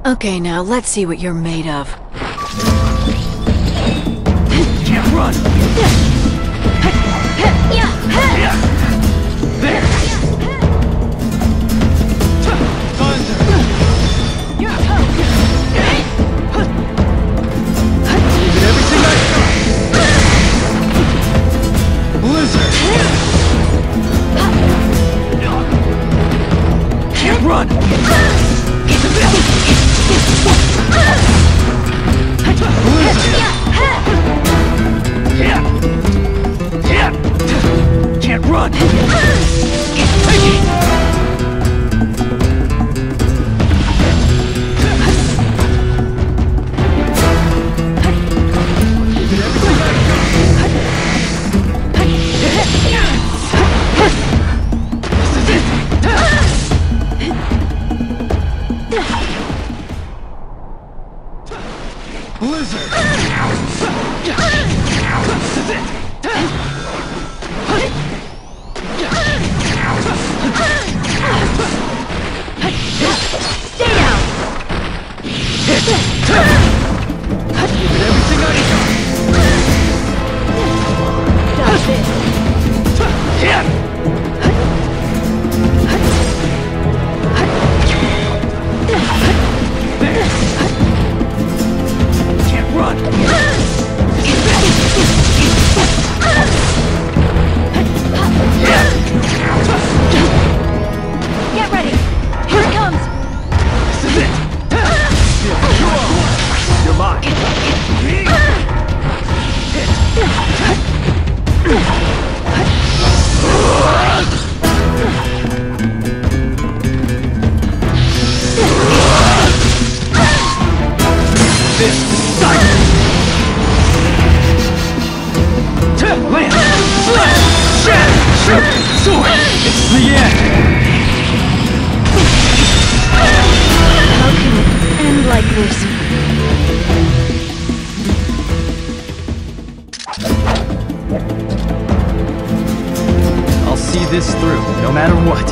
Okay, now let's see what you're made of. Can't run! There! Thunder! Give it everything I got! Blizzard! Can't run! Can't run! Blizzard! This is it! Stay down! Give it everything I got! Stop it! There! Can't run! Get ready! Here it comes! This is it! You're mine! This is Cycle! Land! Slash! Shatter! Shoot! Sword! It's the end! How can it end like this? I'll see this through, no matter what.